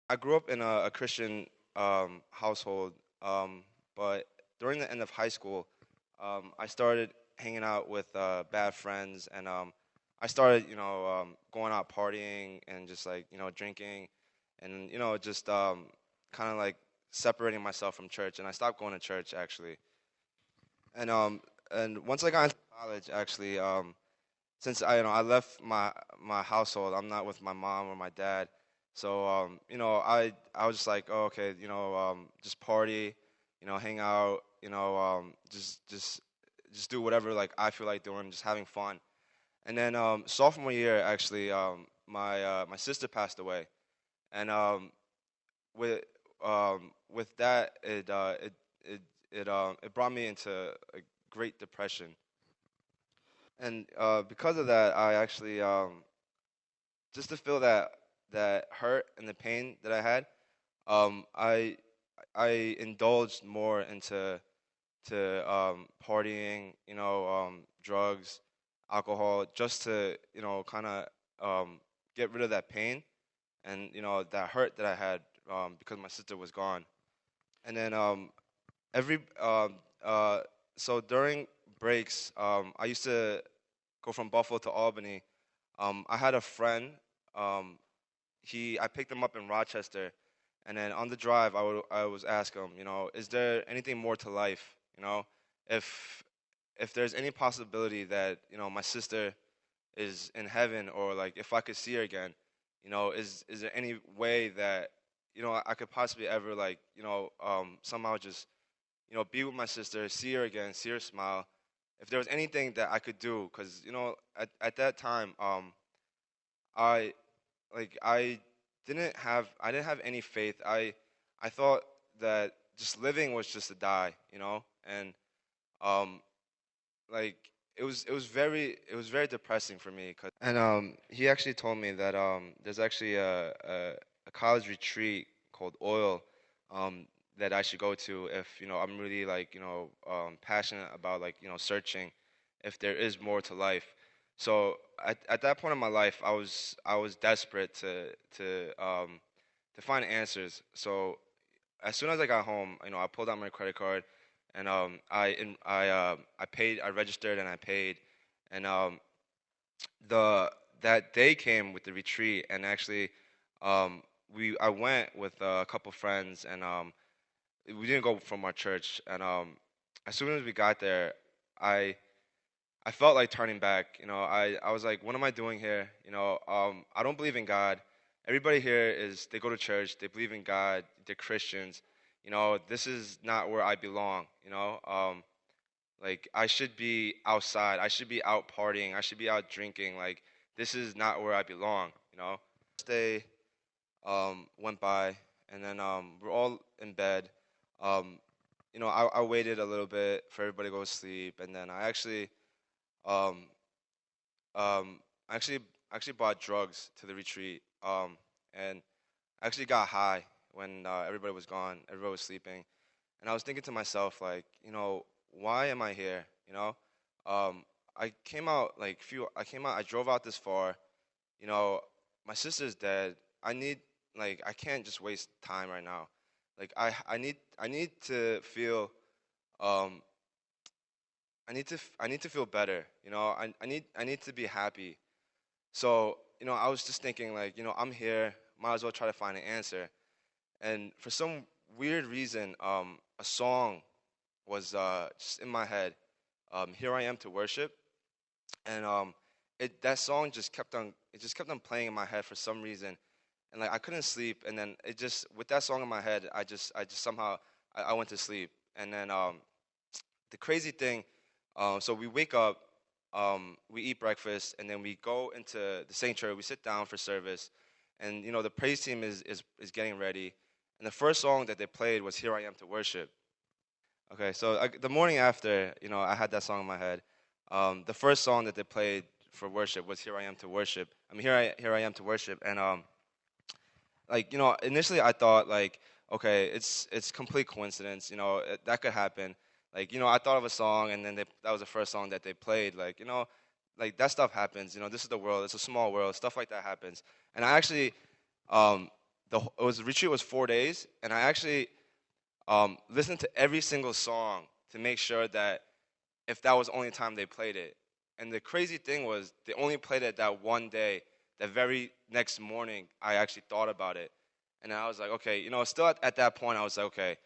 I grew up in a Christian household, but during the end of high school, I started hanging out with bad friends, and I started, going out partying and just like, drinking, and just kind of like separating myself from church, and I stopped going to church actually. And once I got into college, actually, since I left my household, I'm not with my mom or my dad. So I was just like, oh, okay, just party, hang out, just do whatever like I feel like doing, just having fun. And then sophomore year, actually, my sister passed away, and with with that, it brought me into a great depression. And because of that, I actually just to feel that hurt and the pain that I had, I indulged more into to partying, drugs, alcohol, just to kind of get rid of that pain and that hurt that I had because my sister was gone. And then every so during breaks, I used to go from Buffalo to Albany. I had a friend. Um, I picked him up in Rochester, and then on the drive, I was asking him, is there anything more to life? If if there's any possibility that my sister is in heaven, or like if I could see her again, is there any way that I could possibly ever like somehow just be with my sister, see her again, see her smile. If there was anything that I could do, because at that time, I I didn't have any faith. I thought that just living was just to die, and um, like it was very depressing for me. And he actually told me that there's actually a college retreat called Oil, um, that I should go to if I'm really like passionate about like searching if there is more to life. So at that point in my life, I was desperate to find answers. So as soon as I got home, I pulled out my credit card, and I registered and I paid, and the that day came with the retreat, and actually, I went with a couple friends, and we didn't go from our church, and as soon as we got there, I I felt like turning back. I was like, what am I doing here? I don't believe in God. Everybody here they go to church, they believe in God, they're Christians. This is not where I belong. Like I should be outside. I should be out partying. I should be out drinking. Like this is not where I belong. Day went by, and then we're all in bed. Um, I waited a little bit for everybody to go to sleep, and then um, I actually bought drugs to the retreat, and I actually got high when everybody was gone. Everybody was sleeping, and I was thinking to myself, like, why am I here? I came out like few. I came out. I drove out this far. You know, my sister's dead. I can't just waste time right now. Like, I need to feel, um, I need to feel better. I need to be happy. So, I was just thinking, like, I'm here. Might as well try to find an answer. And for some weird reason, a song was just in my head. Here I am to worship, and that song just kept on playing in my head for some reason, and like I couldn't sleep. And then it just with that song in my head, I just somehow I went to sleep. And then the crazy thing, so we wake up, we eat breakfast, and then we go into the sanctuary. We sit down for service, and the praise team is getting ready. And the first song that they played was "Here I Am to Worship." Okay, so the morning after, I had that song in my head. The first song that they played for worship was "Here I Am to Worship." I mean, here I am to worship, and like initially I thought like, okay, it's complete coincidence. That could happen. Like I thought of a song, and then that was the first song that they played. Like like that stuff happens. This is the world. It's a small world. Stuff like that happens. And I actually, um, the retreat was 4 days, and I actually listened to every single song to make sure that if that was the only time they played it. And the crazy thing was they only played it that one day. The very next morning, I actually thought about it, and I was like, okay, still at that point, I was like, okay,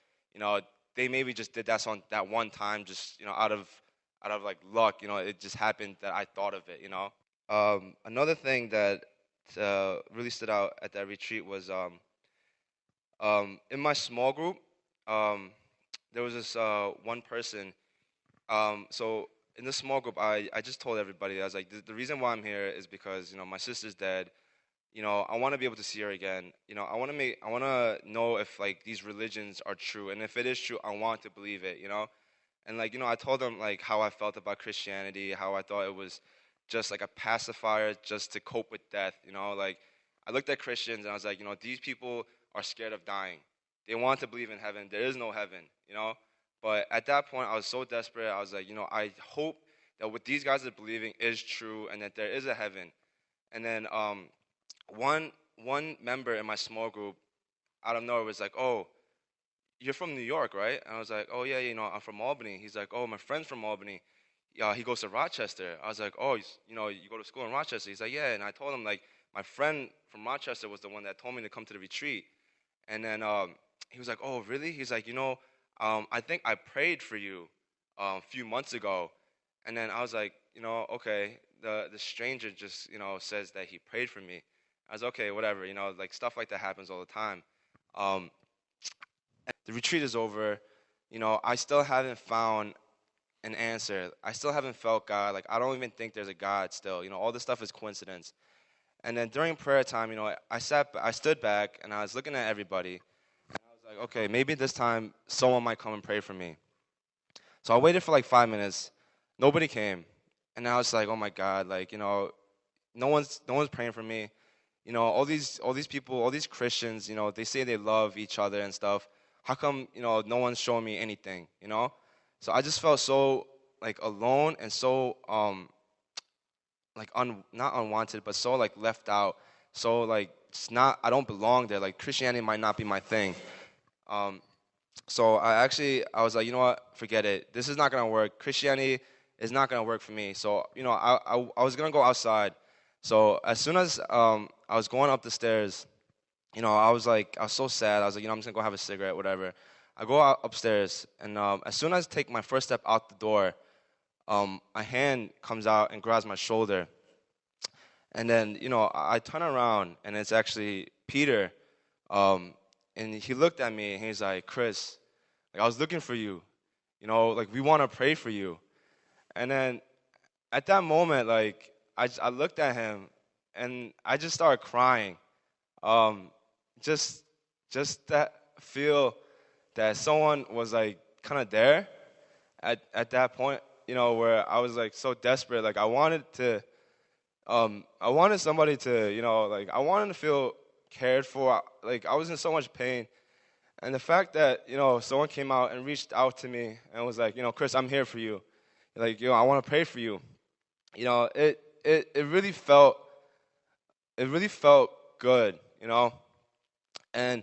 they maybe just did that song that one time, just out of like luck, it just happened that I thought of it. Another thing that really stood out at that retreat was in my small group, um, there was this one person. So in this small group, I just told everybody, I was like, the reason why I'm here is because my sister's dead. I want to be able to see her again. I want to know if like these religions are true, and if it is true, I want to believe it. And like I told them like how I felt about Christianity, how I thought it was just like a pacifier just to cope with death. Like I looked at Christians and I was like, these people are scared of dying. They want to believe in heaven. There is no heaven. But at that point, I was so desperate. I was like, I hope that what these guys are believing is true and that there is a heaven. And then one member in my small group out of nowhere was like, "Oh, you're from New York, right?" And I was like, "Oh yeah, I'm from Albany." He's like, "Oh, my friend's from Albany. Yeah, he goes to Rochester." I was like, "Oh, you go to school in Rochester?" He's like, "Yeah." And I told him like my friend from Rochester was the one that told me to come to the retreat. And then he was like, "Oh, really?" He's like, I think I prayed for you a few months ago." And then I was like, okay. The stranger just says that he prayed for me. I was okay, whatever. Like stuff like that happens all the time. Um, the retreat is over. I still haven't found an answer. I still haven't felt God. Like I don't even think there's a God still. All this stuff is coincidence. And then during prayer time, I stood back and I was looking at everybody. I was like, okay, maybe this time someone might come and pray for me. So I waited for like 5 minutes. Nobody came. And I was like, oh my God, like, no one's praying for me. All these people, all these Christians, they say they love each other and stuff. How come, no one's showing me anything? So I just felt so like alone and so like not unwanted, but so like left out. So like it's not I don't belong there. Like Christianity might not be my thing. Um, so I was like, you know what? Forget it. This is not gonna work. Christianity is not gonna work for me. So I was gonna go outside. So as soon as I was going up the stairs, I was so sad. I was like, I'm just gonna go have a cigarette, whatever. I go out upstairs, and as soon as I take my first step out the door, a hand comes out and grabs my shoulder, and then I turn around, and it's actually Peter, and he looked at me, and he's like, Chris, like I was looking for you, like we want to pray for you, and then at that moment, like I looked at him, and I just started crying, um, just that feel that someone was like kind of there at that point, where I was like so desperate, like I wanted somebody to, like I wanted to feel cared for. Like I was in so much pain, and the fact that someone came out and reached out to me and was like, Chris, I'm here for you. Like I want to pray for you. It really felt good, and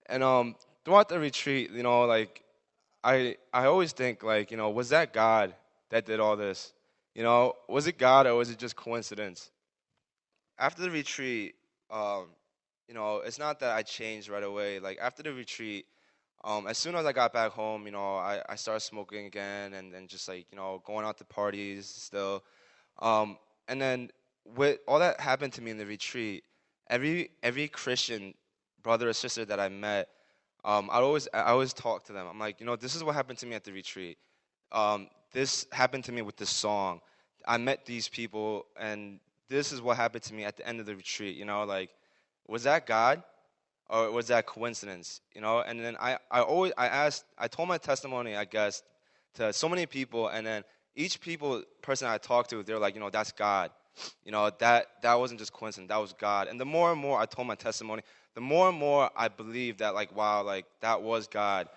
and throughout the retreat, like I always think like was that God that did all this? Was it God or was it just coincidence? After the retreat, it's not that I changed right away. Like after the retreat, as soon as I got back home, I started smoking again and just like, going out to parties still. And then with all that happened to me in the retreat, every Christian brother or sister that I met, I always talk to them. I'm like, this is what happened to me at the retreat. This happened to me with this song. I met these people, and this is what happened to me at the end of the retreat. Like, was that God, or was that coincidence? And then I told my testimony, I guess, to so many people, and then each person I talked to, they're like, that's God. That wasn't just coincidence. That was God. And the more and more I told my testimony, the more and more I believed that, like, wow, like that was God.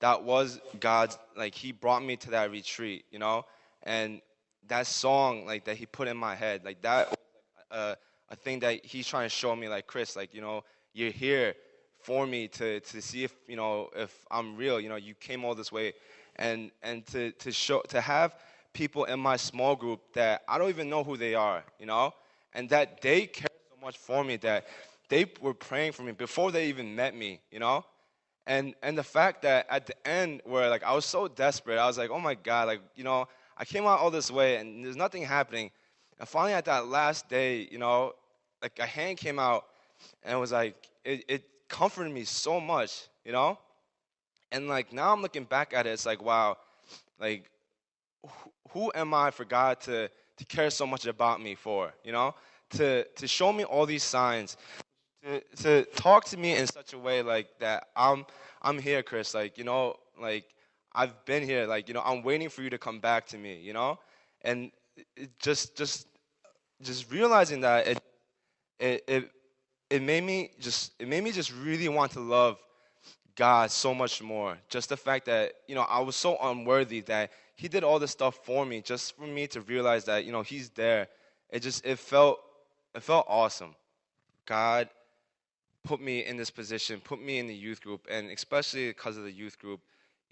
That was God's. Like He brought me to that retreat. And that song, like that He put in my head, like that, a thing that He's trying to show me, like Chris, like you're here for me to see if if I'm real. You came all this way, and to have people in my small group that I don't even know who they are, and that they care so much for me that they were praying for me before they even met me, and the fact that at the end where like I was so desperate, I was like, oh my God, like I came out all this way and there's nothing happening, and finally at that last day, like a hand came out and it was like it comforted me so much, and like now I'm looking back at it, it's like wow, like who am I for God to care so much about me for, to show me all these signs, to talk to me in such a way like that I'm here, Chris, like like I've been here, like I'm waiting for you to come back to me, and it just realizing that it it it made me just really want to love God so much more. Just the fact that I was so unworthy that He did all this stuff for me, just for me to realize that He's there. It felt awesome. God put me in this position, put me in the youth group, and especially because of the youth group,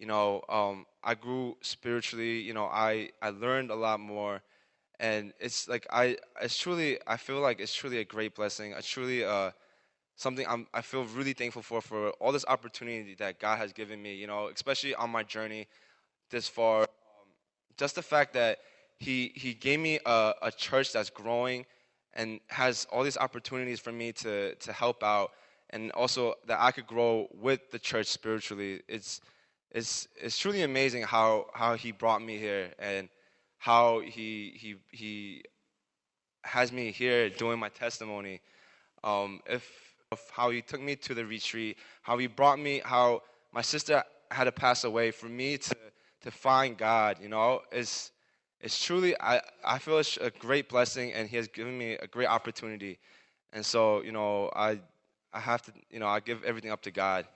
I grew spiritually. I learned a lot more, and I feel like it's truly a great blessing. It's truly something I feel really thankful for all this opportunity that God has given me. Especially on my journey this far. Just the fact that He gave me a church that's growing and has all these opportunities for me to help out, and also that I could grow with the church spiritually. It's truly amazing how He brought me here, and how he has me here doing my testimony. If of how He took me to the retreat, how He brought me, how my sister had to pass away for me to find God. It's truly I feel it's a great blessing, and He has given me a great opportunity, and so I have to I give everything up to God.